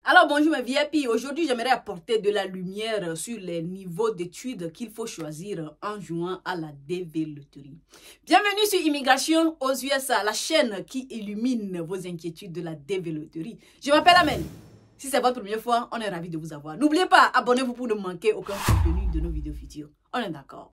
Alors bonjour mes VIP, aujourd'hui j'aimerais apporter de la lumière sur les niveaux d'études qu'il faut choisir en jouant à la DV Loterie. Bienvenue sur Immigration aux USA, la chaîne qui illumine vos inquiétudes de la DV Loterie. Je m'appelle Amel. Si c'est votre première fois, on est ravis de vous avoir. N'oubliez pas, abonnez-vous pour ne manquer aucun contenu de nos vidéos futures. On est d'accord.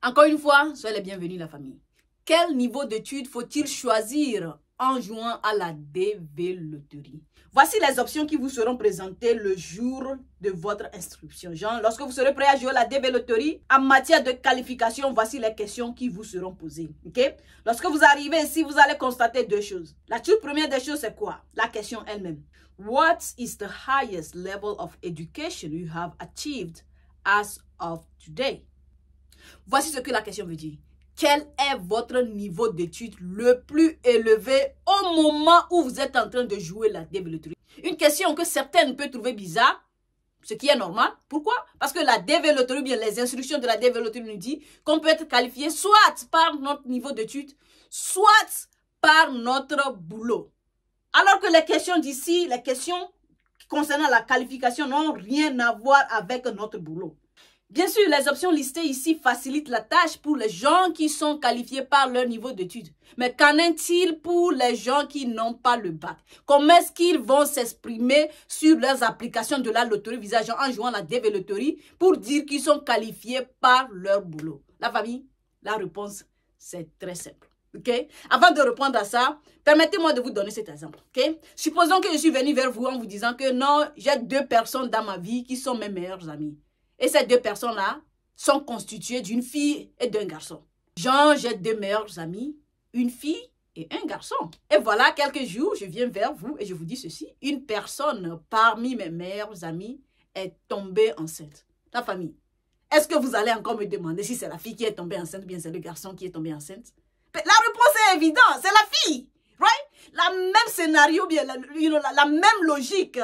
Encore une fois, soyez les bienvenus la famille. Quel niveau d'études faut-il choisir en jouant à la DV Loterie? Voici les options qui vous seront présentées le jour de votre inscription. Genre, lorsque vous serez prêt à jouer à la DV Loterie, en matière de qualification, voici les questions qui vous seront posées. Ok? Lorsque vous arrivez ici, vous allez constater deux choses. La toute première des choses, c'est quoi? La question elle-même. What is the highest level of education you have achieved as of today? Voici ce que la question veut dire. Quel est votre niveau d'études le plus élevé au moment où vous êtes en train de jouer la DV Loterie? Une question que certaines peuvent trouver bizarre, ce qui est normal. Pourquoi? Parce que la DV Loterie, bien les instructions de la DV Loterie nous disent qu'on peut être qualifié soit par notre niveau d'études, soit par notre boulot. Alors que les questions d'ici, les questions concernant la qualification n'ont rien à voir avec notre boulot. Bien sûr, les options listées ici facilitent la tâche pour les gens qui sont qualifiés par leur niveau d'études. Mais qu'en est-il pour les gens qui n'ont pas le bac? Comment est-ce qu'ils vont s'exprimer sur leurs applications de la loterie visage en jouant la DV Loterie pour dire qu'ils sont qualifiés par leur boulot? La famille, la réponse, c'est très simple. Okay? Avant de répondre à ça, permettez-moi de vous donner cet exemple. Okay? Supposons que je suis venu vers vous en vous disant que non, j'ai deux personnes dans ma vie qui sont mes meilleurs amis. Et ces deux personnes-là sont constituées d'une fille et d'un garçon. Genre, j'ai deux meilleurs amis, une fille et un garçon. Et voilà, quelques jours, je viens vers vous et je vous dis ceci. Une personne parmi mes meilleurs amis est tombée enceinte. La famille, est-ce que vous allez encore me demander si c'est la fille qui est tombée enceinte ou bien c'est le garçon qui est tombé enceinte? La réponse est évidente, c'est la fille. Right? La même scénario, bien, la même logique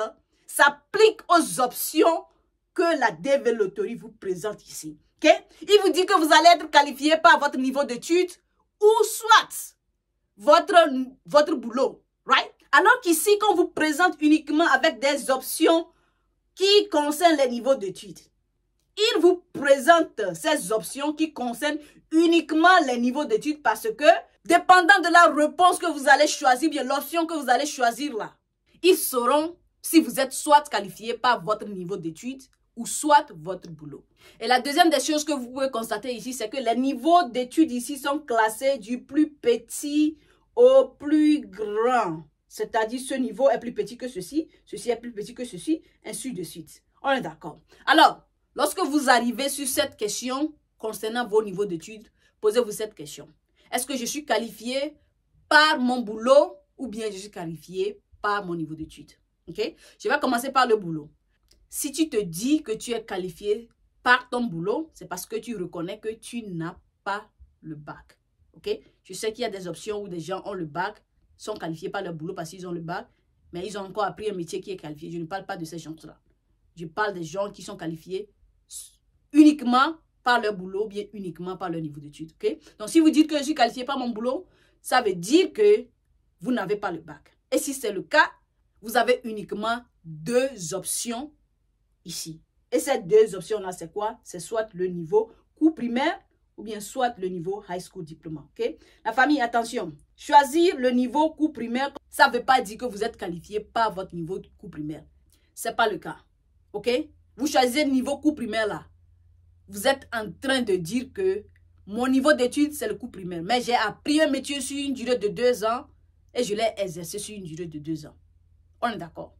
s'applique aux options que la DV Loterie vous présente ici. Okay? Il vous dit que vous allez être qualifié par votre niveau d'études ou soit votre boulot. Right? Alors qu'ici, qu'on vous présente uniquement avec des options qui concernent les niveaux d'études. Il vous présente ces options qui concernent uniquement les niveaux d'études parce que, dépendant de la réponse que vous allez choisir, bien l'option que vous allez choisir là, ils sauront si vous êtes soit qualifié par votre niveau d'études ou soit votre boulot. Et la deuxième des choses que vous pouvez constater ici, c'est que les niveaux d'études ici sont classés du plus petit au plus grand. C'est-à-dire ce niveau est plus petit que ceci est plus petit que ceci, ainsi de suite. On est d'accord. Alors, lorsque vous arrivez sur cette question concernant vos niveaux d'études, posez-vous cette question. Est-ce que je suis qualifié par mon boulot ou bien je suis qualifié par mon niveau d'études? Okay? Je vais commencer par le boulot. Si tu te dis que tu es qualifié par ton boulot, c'est parce que tu reconnais que tu n'as pas le bac. Okay? Je sais qu'il y a des options où des gens ont le bac, sont qualifiés par leur boulot parce qu'ils ont le bac, mais ils ont encore appris un métier qui est qualifié. Je ne parle pas de ces gens-là. Je parle des gens qui sont qualifiés uniquement par leur boulot, bien uniquement par leur niveau d'études. Okay? Donc, si vous dites que je suis qualifié par mon boulot, ça veut dire que vous n'avez pas le bac. Et si c'est le cas, vous avez uniquement deux options ici. Et ces deux options-là, c'est quoi? C'est soit le niveau cours primaire ou bien soit le niveau high school diplôme. Okay? La famille, attention. Choisir le niveau cours primaire, ça ne veut pas dire que vous êtes qualifié par votre niveau de cours primaire. Ce n'est pas le cas. Ok? Vous choisissez le niveau cours primaire là. Vous êtes en train de dire que mon niveau d'études, c'est le cours primaire. Mais j'ai appris un métier sur une durée de 2 ans et je l'ai exercé sur une durée de 2 ans. On est d'accord?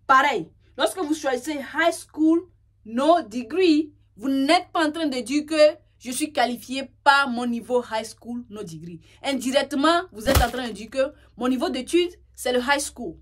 Pareil. Lorsque vous choisissez high school, no degree, vous n'êtes pas en train de dire que je suis qualifié par mon niveau high school, no degree. Indirectement, vous êtes en train de dire que mon niveau d'études, c'est le high school.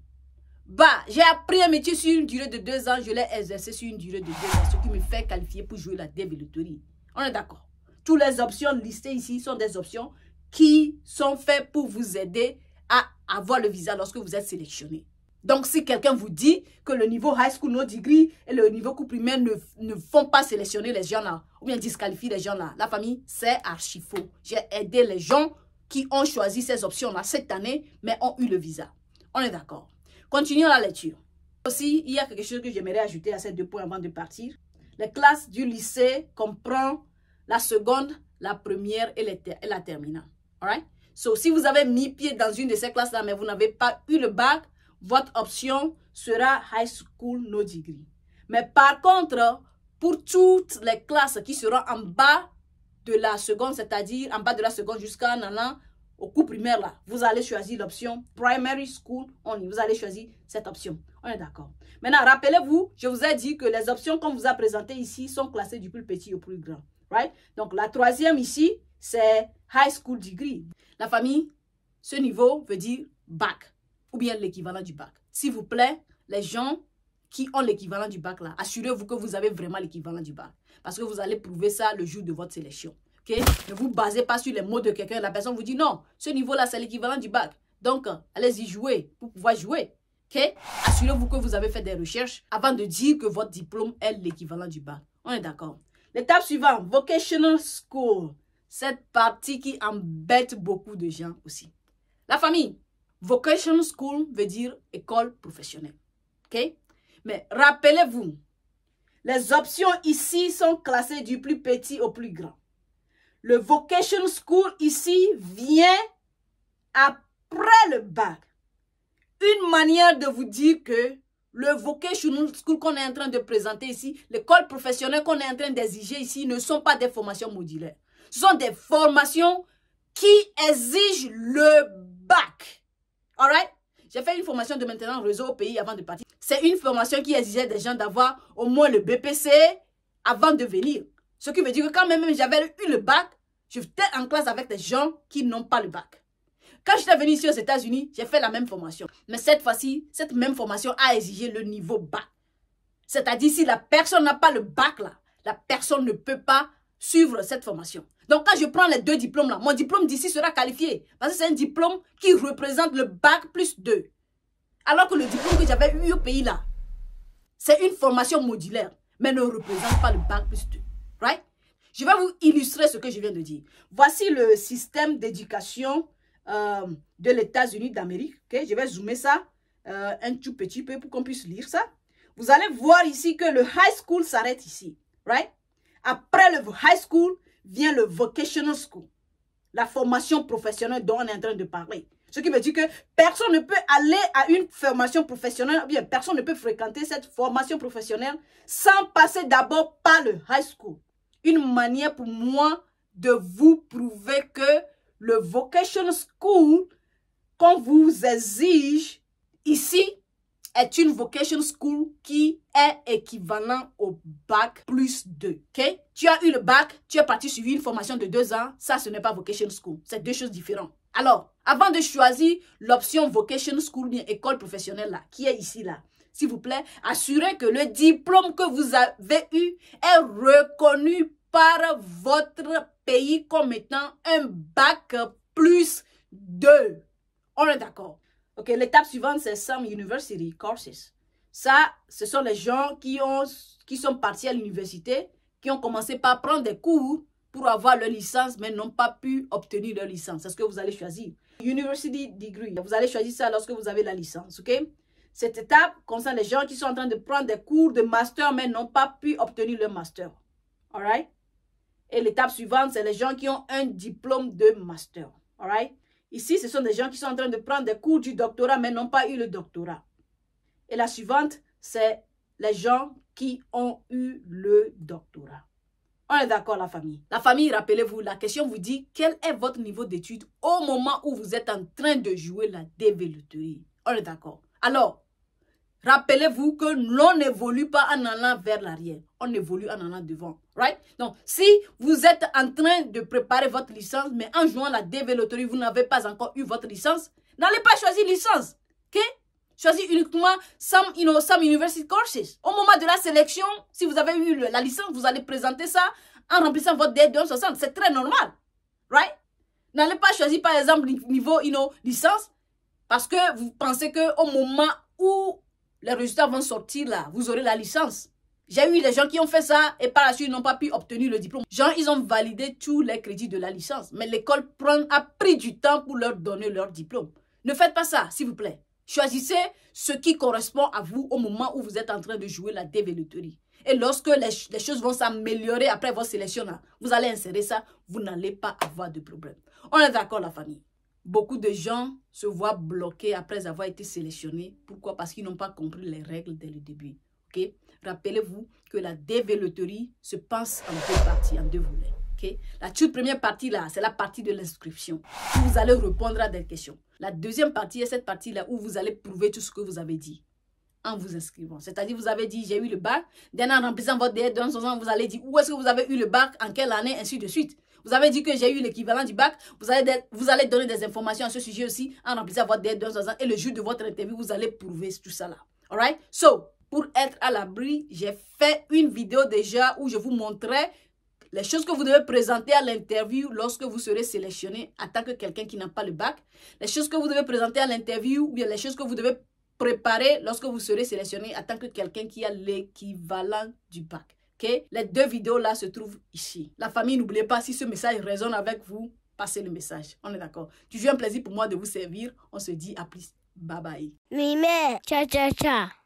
Bah, j'ai appris un métier sur une durée de 2 ans, je l'ai exercé sur une durée de 2 ans, ce qui me fait qualifier pour jouer la DV Loterie. On est d'accord? Toutes les options listées ici sont des options qui sont faites pour vous aider à avoir le visa lorsque vous êtes sélectionné. Donc, si quelqu'un vous dit que le niveau high school no degree et le niveau cours primaire ne font pas sélectionner les gens là, ou bien disqualifier les gens là, la famille, c'est archi faux. J'ai aidé les gens qui ont choisi ces options-là cette année, mais ont eu le visa. On est d'accord. Continuons la lecture. Aussi, il y a quelque chose que j'aimerais ajouter à ces 2 points avant de partir. Les classes du lycée comprennent la seconde, la première et la terminale. Alright? So, si vous avez mis pied dans une de ces classes-là, mais vous n'avez pas eu le bac, votre option sera High School No Degree. Mais par contre, pour toutes les classes qui seront en bas de la seconde, c'est-à-dire en bas de la seconde jusqu'à un an, au cours primaire, là, vous allez choisir l'option Primary School Only. Vous allez choisir cette option. On est d'accord. Maintenant, rappelez-vous, je vous ai dit que les options qu'on vous a présentées ici sont classées du plus petit au plus grand. Right? Donc, la troisième ici, c'est High School Degree. La famille, ce niveau veut dire bac ou bien l'équivalent du bac. S'il vous plaît, les gens qui ont l'équivalent du bac là, assurez-vous que vous avez vraiment l'équivalent du bac. Parce que vous allez prouver ça le jour de votre sélection. Okay? Ne vous basez pas sur les mots de quelqu'un. La personne vous dit non, ce niveau-là, c'est l'équivalent du bac. Donc, allez-y jouer pour pouvoir jouer. Okay? Assurez-vous que vous avez fait des recherches avant de dire que votre diplôme est l'équivalent du bac. On est d'accord. L'étape suivante, Vocational School. Cette partie qui embête beaucoup de gens aussi. La famille, Vocational School veut dire école professionnelle. OK? Mais rappelez-vous, les options ici sont classées du plus petit au plus grand. Le Vocational School ici vient après le bac. Une manière de vous dire que le Vocational School qu'on est en train de présenter ici, l'école professionnelle qu'on est en train d'exiger ici ne sont pas des formations modulaires. Ce sont des formations qui exigent le bac. Alright? J'ai fait une formation de maintenance réseau au pays avant de partir. C'est une formation qui exigeait des gens d'avoir au moins le BPC avant de venir. Ce qui veut dire que quand même j'avais eu le bac, j'étais en classe avec des gens qui n'ont pas le bac. Quand j'étais venu ici aux États-Unis, j'ai fait la même formation. Mais cette fois-ci, cette même formation a exigé le niveau bac. C'est-à-dire si la personne n'a pas le bac là, la personne ne peut pas suivre cette formation. Donc quand je prends les 2 diplômes là, mon diplôme d'ici sera qualifié. Parce que c'est un diplôme qui représente le bac plus 2. Alors que le diplôme que j'avais eu au pays là, c'est une formation modulaire, mais ne représente pas le bac plus 2. Right? Je vais vous illustrer ce que je viens de dire. Voici le système d'éducation de l'États-Unis d'Amérique. Okay? Je vais zoomer ça un tout petit peu pour qu'on puisse lire ça. Vous allez voir ici que le high school s'arrête ici. Right? Après le high school vient le vocational school. La formation professionnelle dont on est en train de parler. Ce qui veut dire que personne ne peut aller à une formation professionnelle, ou bien personne ne peut fréquenter cette formation professionnelle sans passer d'abord par le high school. Une manière pour moi de vous prouver que le vocational school qu'on vous exige ici est une vocational school qui est équivalent au bac plus 2. Okay? Tu as eu le bac, tu es parti suivre une formation de 2 ans. Ça, ce n'est pas vocational school. C'est 2 choses différentes. Alors, avant de choisir l'option vocational school, bien école professionnelle là, qui est ici là, s'il vous plaît, assurez que le diplôme que vous avez eu est reconnu par votre pays comme étant un bac plus 2. On est d'accord? Ok, l'étape suivante, c'est Some University Courses. Ça, ce sont les gens qui sont partis à l'université, qui ont commencé par prendre des cours pour avoir leur licence, mais n'ont pas pu obtenir leur licence. C'est ce que vous allez choisir. University Degree, vous allez choisir ça lorsque vous avez la licence, ok? Cette étape concerne les gens qui sont en train de prendre des cours de master, mais n'ont pas pu obtenir leur master. Alright? Et l'étape suivante, c'est les gens qui ont un diplôme de master. Alright? Ici, ce sont des gens qui sont en train de prendre des cours du doctorat, mais n'ont pas eu le doctorat. Et la suivante, c'est les gens qui ont eu le doctorat. On est d'accord, la famille? La famille, rappelez-vous, la question vous dit quel est votre niveau d'études au moment où vous êtes en train de jouer la dévéloterie. On est d'accord? Alors, rappelez-vous que l'on n'évolue pas en allant vers l'arrière. On évolue en allant devant. Right? Donc, si vous êtes en train de préparer votre licence, mais en jouant la dévéloterie, vous n'avez pas encore eu votre licence, n'allez pas choisir licence. Ok? Choisissez uniquement some university courses. Au moment de la sélection, si vous avez eu la licence, vous allez présenter ça en remplissant votre D260. C'est très normal. Right? N'allez pas choisir, par exemple, niveau licence, parce que vous pensez qu'au moment où les résultats vont sortir là, vous aurez la licence. J'ai eu des gens qui ont fait ça et par la suite, ils n'ont pas pu obtenir le diplôme. Genre, ils ont validé tous les crédits de la licence. Mais l'école a pris du temps pour leur donner leur diplôme. Ne faites pas ça, s'il vous plaît. Choisissez ce qui correspond à vous au moment où vous êtes en train de jouer la développerie. Et lorsque les choses vont s'améliorer après votre sélection, là, vous allez insérer ça, vous n'allez pas avoir de problème. On est d'accord, la famille? Beaucoup de gens se voient bloqués après avoir été sélectionnés. Pourquoi? Parce qu'ils n'ont pas compris les règles dès le début. Okay? Rappelez-vous que la développerie se passe en deux parties, en deux volets. Okay? La toute première partie là, c'est la partie de l'inscription. Vous allez répondre à des questions. La deuxième partie est cette partie-là où vous allez prouver tout ce que vous avez dit en vous inscrivant. C'est-à-dire, vous avez dit, j'ai eu le bac. En remplissant votre DL de 60 ans, vous allez dire, où est-ce que vous avez eu le bac, en quelle année, ainsi de suite. Vous avez dit que j'ai eu l'équivalent du bac. Vous allez donner des informations à ce sujet aussi en remplissant votre DL de 60 ans. Et le jour de votre interview, vous allez prouver tout ça là. Alright? So, pour être à l'abri, j'ai fait une vidéo déjà où je vous montrais les choses que vous devez présenter à l'interview lorsque vous serez sélectionné en tant que quelqu'un qui n'a pas le bac. Les choses que vous devez présenter à l'interview ou bien les choses que vous devez préparer lorsque vous serez sélectionné en tant que quelqu'un qui a l'équivalent du bac. Okay? Les deux vidéos là se trouvent ici. La famille, n'oubliez pas, si ce message résonne avec vous, passez le message. On est d'accord? Toujours un plaisir pour moi de vous servir. On se dit à plus. Bye bye. Mime, ciao, ciao, ciao.